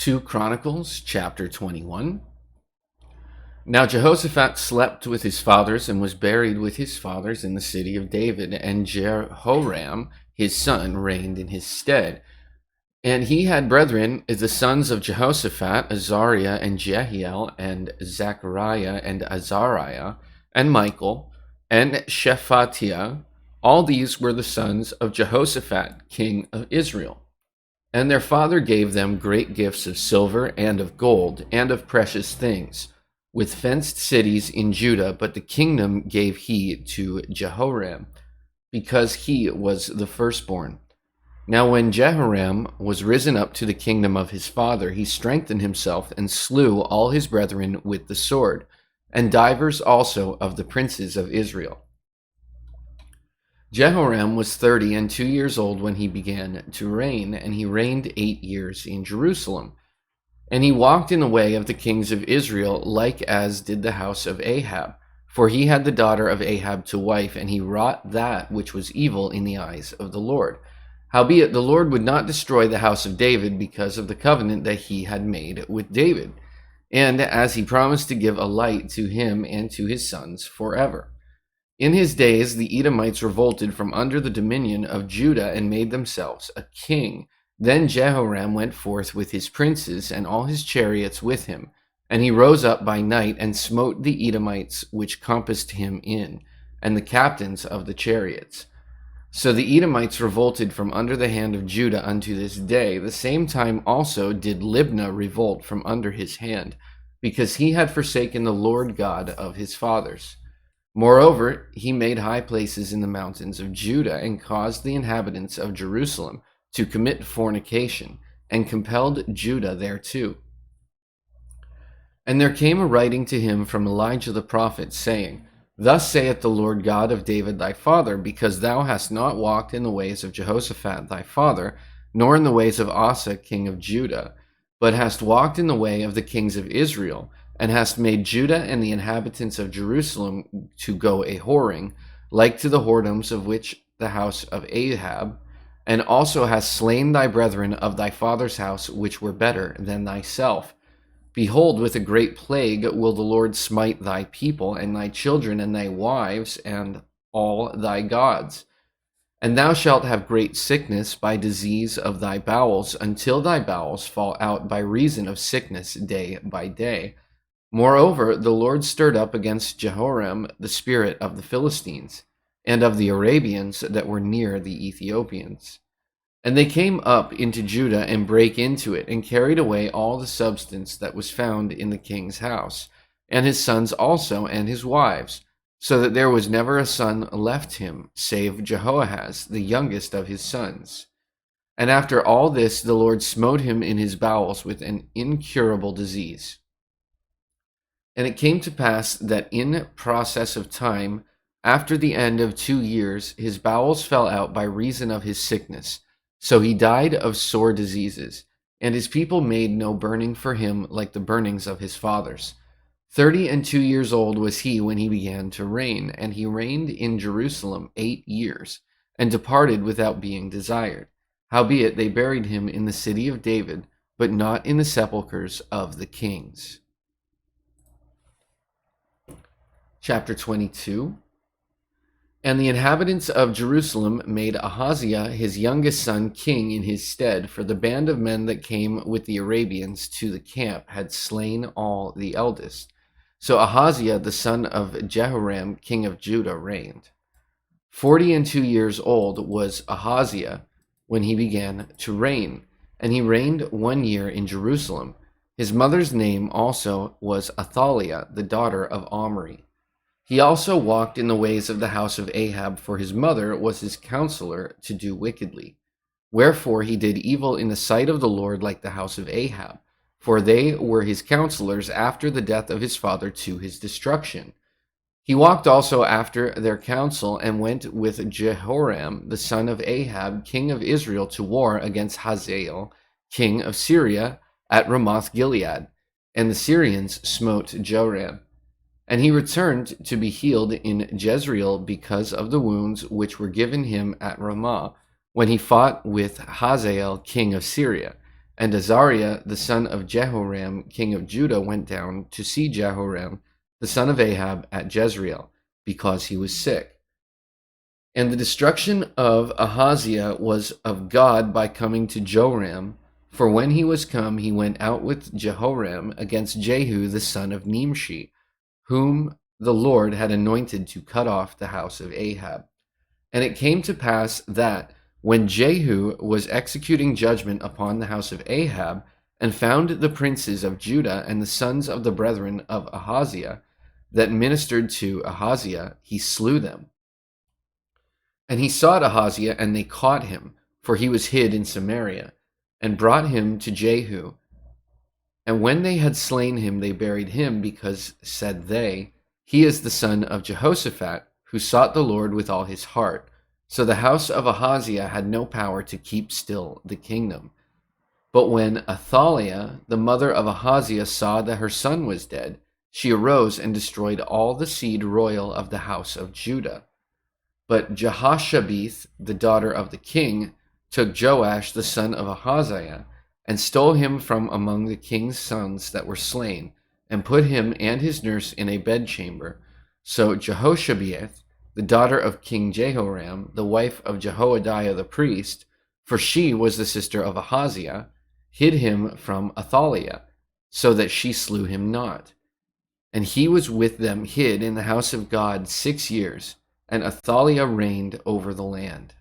2 Chronicles chapter 21. Now Jehoshaphat slept with his fathers and was buried with his fathers in the city of David, and Jehoram his son reigned in his stead. And he had brethren, the sons of Jehoshaphat, Azariah and Jehiel, and Zechariah and Azariah, and Michael, and Shephatiah. All these were the sons of Jehoshaphat, king of Israel. And their father gave them great gifts of silver and of gold and of precious things, with fenced cities in Judah, but the kingdom gave he to Jehoram, because he was the firstborn. Now when Jehoram was risen up to the kingdom of his father, he strengthened himself and slew all his brethren with the sword, and divers also of the princes of Israel. Jehoram was 32 years old when he began to reign, and he reigned 8 years in Jerusalem. And he walked in the way of the kings of Israel, like as did the house of Ahab. For he had the daughter of Ahab to wife, and he wrought that which was evil in the eyes of the Lord. Howbeit the Lord would not destroy the house of David because of the covenant that he had made with David, and as he promised to give a light to him and to his sons forever. In his days the Edomites revolted from under the dominion of Judah and made themselves a king. Then Jehoram went forth with his princes and all his chariots with him, and he rose up by night and smote the Edomites which compassed him in, and the captains of the chariots. So the Edomites revolted from under the hand of Judah unto this day. The same time also did Libnah revolt from under his hand, because he had forsaken the Lord God of his fathers. Moreover, he made high places in the mountains of Judah, and caused the inhabitants of Jerusalem to commit fornication, and compelled Judah thereto. And there came a writing to him from Elijah the prophet, saying, Thus saith the Lord God of David thy father, because thou hast not walked in the ways of Jehoshaphat thy father, nor in the ways of Asa king of Judah, but hast walked in the way of the kings of Israel, and hast made Judah and the inhabitants of Jerusalem to go a whoring, like to the whoredoms of which the house of Ahab, and also hast slain thy brethren of thy father's house, which were better than thyself. Behold, with a great plague will the Lord smite thy people, and thy children, and thy wives, and all thy gods. And thou shalt have great sickness by disease of thy bowels, until thy bowels fall out by reason of sickness day by day. Moreover, the Lord stirred up against Jehoram the spirit of the Philistines, and of the Arabians that were near the Ethiopians. And they came up into Judah, and brake into it, and carried away all the substance that was found in the king's house, and his sons also, and his wives, so that there was never a son left him, save Jehoahaz, the youngest of his sons. And after all this, the Lord smote him in his bowels with an incurable disease. And it came to pass that in process of time, after the end of 2 years, his bowels fell out by reason of his sickness. So he died of sore diseases, and his people made no burning for him like the burnings of his fathers. 32 years old was he when he began to reign, and he reigned in Jerusalem 8 years, and departed without being desired. Howbeit they buried him in the city of David, but not in the sepulchres of the kings. Chapter 22. And the inhabitants of Jerusalem made Ahaziah his youngest son king in his stead, for the band of men that came with the Arabians to the camp had slain all the eldest. So Ahaziah the son of Jehoram king of Judah reigned. 42 years old was Ahaziah when he began to reign, and he reigned 1 year in Jerusalem. His mother's name also was Athaliah, the daughter of Omri. He also walked in the ways of the house of Ahab, for his mother was his counselor to do wickedly. Wherefore he did evil in the sight of the Lord like the house of Ahab, for they were his counselors after the death of his father to his destruction. He walked also after their counsel, and went with Jehoram the son of Ahab, king of Israel, to war against Hazael, king of Syria, at Ramoth Gilead. And the Syrians smote Joram. And he returned to be healed in Jezreel because of the wounds which were given him at Ramah, when he fought with Hazael king of Syria. And Azariah, the son of Jehoram, king of Judah, went down to see Jehoram, the son of Ahab, at Jezreel, because he was sick. And the destruction of Ahaziah was of God by coming to Joram, for when he was come, he went out with Jehoram against Jehu, the son of Nimshi, whom the Lord had anointed to cut off the house of Ahab. And it came to pass that, when Jehu was executing judgment upon the house of Ahab, and found the princes of Judah and the sons of the brethren of Ahaziah that ministered to Ahaziah, he slew them. And he sought Ahaziah, and they caught him, for he was hid in Samaria, and brought him to Jehu. And when they had slain him, they buried him, because, said they, he is the son of Jehoshaphat, who sought the Lord with all his heart. So the house of Ahaziah had no power to keep still the kingdom. But when Athaliah, the mother of Ahaziah, saw that her son was dead, she arose and destroyed all the seed royal of the house of Judah. But Jehoshabeth, the daughter of the king, took Joash, the son of Ahaziah, and stole him from among the king's sons that were slain, and put him and his nurse in a bedchamber. So Jehoshabeth, the daughter of King Jehoram, the wife of Jehoiada the priest, for she was the sister of Ahaziah, hid him from Athaliah, so that she slew him not. And he was with them hid in the house of God 6 years, and Athaliah reigned over the land.